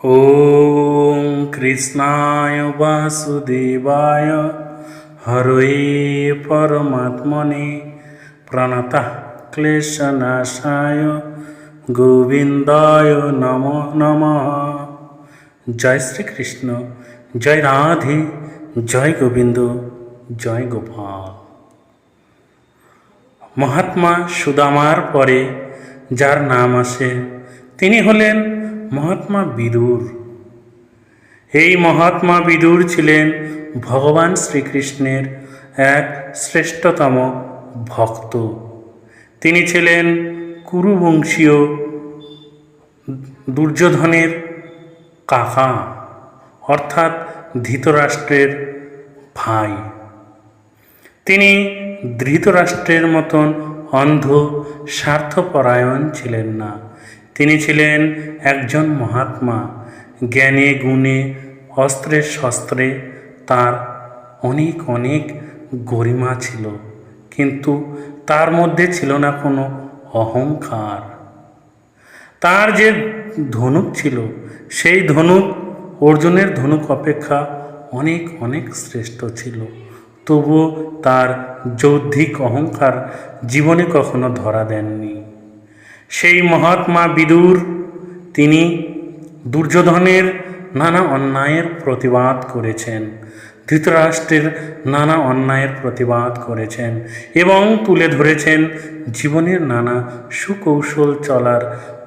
ওম কৃষ্ণায় বাসুদেবায় হরয়ে পরমাত্মনে প্রণতঃ ক্লেশনাশায় গোবিন্দায় নমো নমঃ। জয় শ্রীকৃষ্ণ, জয় রাধে, জয় গোবিন্দ, জয় গোপাল। মহাত্মা সুদামার পরে যার নাম আসে তিনি হলেন মহাত্মা বিদুর। এই মহাত্মা বিদুর ছিলেন ভগবান শ্রীকৃষ্ণের এক শ্রেষ্ঠতম ভক্ত। তিনি ছিলেন কুরুবংশীয় দুর্যোধনের কাকা, অর্থাৎ ধৃতরাষ্ট্রের ভাই। তিনি ধৃতরাষ্ট্রের মতন অন্ধ স্বার্থপরায়ণ ছিলেন না। তিনি ছিলেন একজন মহাত্মা। জ্ঞানে গুণে অস্ত্রে শস্ত্রে তার অনেক অনেক গরিমা ছিল, কিন্তু তার মধ্যে ছিল না কোনো অহংকার। তার যে ধনুক ছিল সেই ধনুক অর্জুনের ধনুক অপেক্ষা অনেক অনেক শ্রেষ্ঠ ছিল, তবুও তার যৌদ্ধিক অহংকার জীবনে কখনো ধরা দেননি। সেই মহাত্মা বিদুর তিনি দুর্যোধনের নানা অন্যায়ের প্রতিবাদ করেছেন, ধৃতরাষ্ট্রের নানা অন্যায়ের প্রতিবাদ করেছেন এবং তুলে ধরেছেন জীবনের নানা সুকৌশল চলার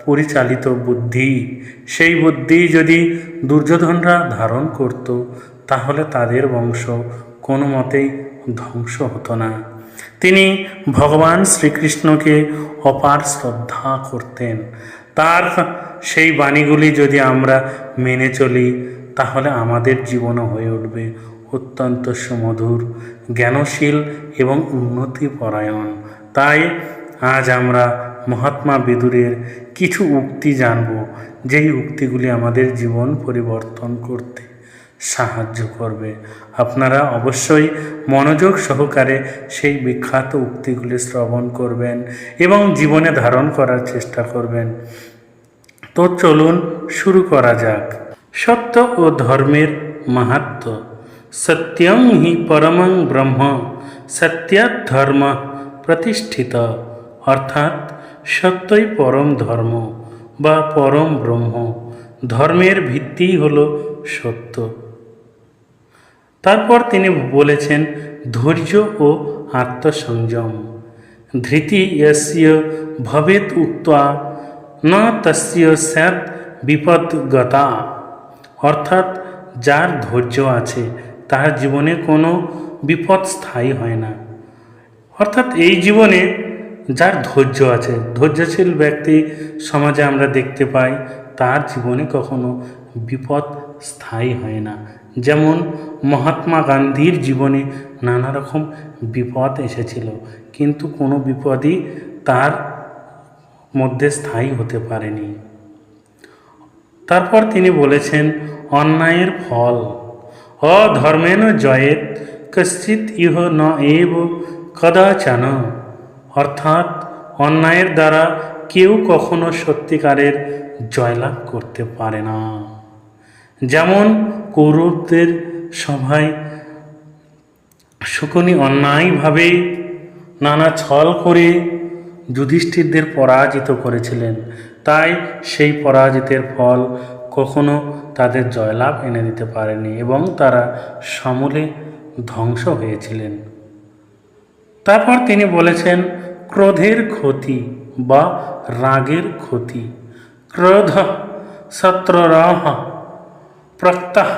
পরিচালিত বুদ্ধি। সেই বুদ্ধি যদি দুর্যোধনরা ধারণ করত তাহলে তাদের বংশ কোনো মতেই ধ্বংস হতো না। তিনি ভগবান শ্রীকৃষ্ণকে অপার শ্রদ্ধা করতেন। তার সেই বাণীগুলি যদি আমরা মেনে চলি তাহলে আমাদের জীবনও হয়ে উঠবে অত্যন্ত সুমধুর, জ্ঞানশীল এবং উন্নতিপরায়ণ। তাই আজ আমরা মহাত্মা বিদুরের কিছু উক্তি জানব, যেই উক্তিগুলি আমাদের জীবন পরিবর্তন করতে সাহায্য করবে। আপনারা অবশ্যই মনোযোগ সহকারে সেই বিখ্যাত উক্তিগুলি শ্রবণ করবেন এবং জীবনে ধারণ করার চেষ্টা করবেন। তো চলুন শুরু করা যাক। সত্য ও ধর্মের মাহাত্ম্য। সত্যং হি পরমং ব্রহ্ম, সত্যাৎ ধর্ম প্রতিষ্ঠিত। অর্থাৎ সত্যই পরম ধর্ম বা পরম ব্রহ্ম। ধর্মের ভিত্তি হল সত্য। তারপর তিনি বলেছেন ধৈর্য ও আত্মসংযম। ধৃতি ইয়স্য ভবেৎ উক্ত্বা ন তস্য স্যাৎ বিপদ্গতা। অর্থাৎ যার ধৈর্য আছে তার জীবনে কোনো বিপদ স্থায়ী হয় না। অর্থাৎ এই জীবনে যার ধৈর্য আছে, ধৈর্যশীল ব্যক্তি সমাজে আমরা দেখতে পাই তার জীবনে কখনো বিপদ স্থায়ী হয় না। যেমন মহাত্মা গান্ধীর জীবনে নানা রকম বিপদ এসেছিল, কিন্তু কোনো বিপদই তার মধ্যে স্থায়ী হতে পারেনি। তারপর তিনি বলেছেন অন্যায়ের ফল। অধর্মেণ জয়েৎ কশ্চিৎ ইহ ন এব কদাচন। অর্থাৎ অন্যায়ের দ্বারা কেউ কখনো সত্যিকারের জয়লাভ করতে পারে না। যেমন কৌরবদের সভায় শকুনি অন্যায়ভাবে নানা ছল করে যুধিষ্ঠিরদের পরাজিত করেছিলেন, তাই সেই পরাজিতের ফল কখনো তাদের জয়লাভ এনে দিতে পারেনি এবং তারা সমূলে ধ্বংস হয়েছিলেন। তারপর তিনি বলেছেন ক্রোধের ক্ষতি বা রাগের ক্ষতি। ক্রোধ শত্রুরঃ প্রত্যহ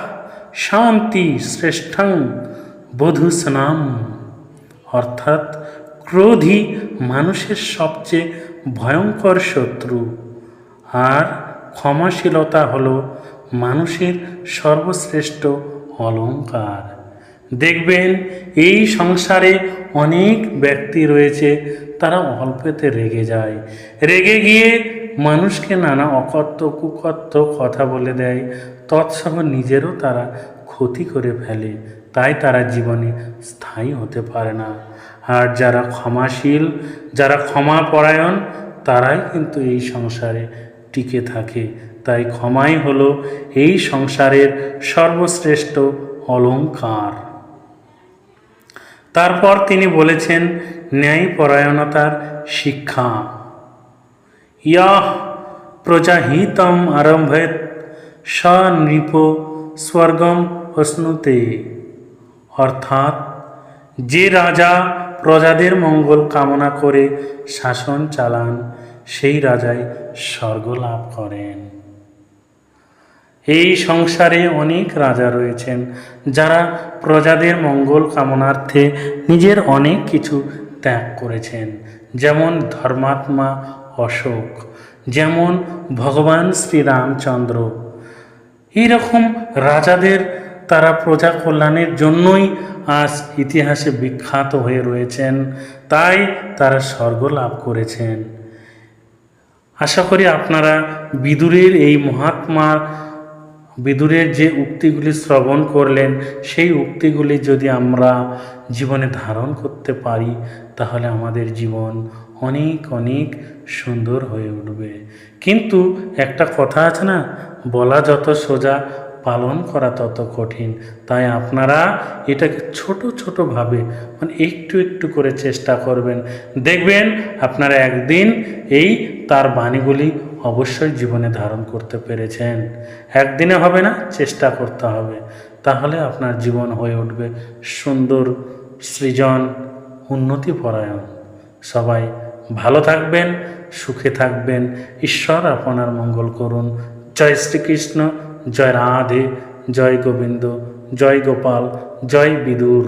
শান্তি শ্রেষ্ঠং বধূষণাম। অর্থাৎ ক্রোধই মানুষের সবচেয়ে ভয়ঙ্কর শত্রু, আর ক্ষমাশীলতা হল মানুষের সর্বশ্রেষ্ঠ অলঙ্কার। দেখবেন এই সংসারে অনেক ব্যক্তি রয়েছে তারা অল্পেতে রেগে যায়, রেগে গিয়ে মানুষকে নানা অকথ্য কুকথ্য কথা বলে দেয়, তৎসহ নিজেরও তারা ক্ষতি করে ফেলে। তাই তারা জীবনে স্থায়ী হতে পারে না। আর যারা ক্ষমাশীল, যারা ক্ষমাপরায়ণ, তারাই কিন্তু এই সংসারে টিকে থাকে। তাই ক্ষমাই হলো এই সংসারের সর্বশ্রেষ্ঠ অলংকার। তারপর তিনি বলেছেন ন্যায়পরায়ণতার শিক্ষা। ইয়াহ প্রজাহিতম আরম্ভেত স নৃপ স্বর্গম অশ্নুতে। অর্থাৎ যে রাজা প্রজাদের মঙ্গল কামনা করে শাসন চালান সেই রাজাই স্বর্গ লাভ করেন। এই সংসারে অনেক রাজা রয়েছেন যারা প্রজাদের মঙ্গল কামনার্থে নিজের অনেক কিছু ত্যাগ করেছেন, যেমন ধর্মাত্মা অশোক, যেমন ভগবান শ্রীরামচন্দ্র। এইরকম রাজাদের তারা প্রজা কল্যাণের জন্যই আজ ইতিহাসে বিখ্যাত হয়ে রয়েছেন, তাই তারা স্বর্গ লাভ করেছেন। আশা করি আপনারা বিদুরের এই মহাত্মার বিদুরের যে উক্তিগুলি শ্রবণ করলেন সেই উক্তিগুলি যদি আমরা জীবনে ধারণ করতে পারি তাহলে আমাদের জীবন অনেক অনেক সুন্দর হয়ে উঠবে। কিন্তু একটা কথা আছে না, বলা যত সোজা পালন করা তত কঠিন। তাই আপনারা এটাকে ছোট ছোটোভাবে মানে একটু একটু করে চেষ্টা করবেন, দেখবেন আপনারা একদিন এই তার বাণীগুলি অবশ্যই জীবনে ধারণ করতে পেরেছেন। একদিনে হবে না, চেষ্টা করতে হবে, তাহলে আপনার জীবন হয়ে উঠবে সুন্দর, সৃজন, উন্নতিপরায়ণ। সবাই ভালো থাকবেন, সুখে থাকবেন, ঈশ্বর আপনার মঙ্গল করুন। জয় শ্রীকৃষ্ণ, জয় রাধে, জয় গোবিন্দ, জয় গোপাল, জয় বিদুর।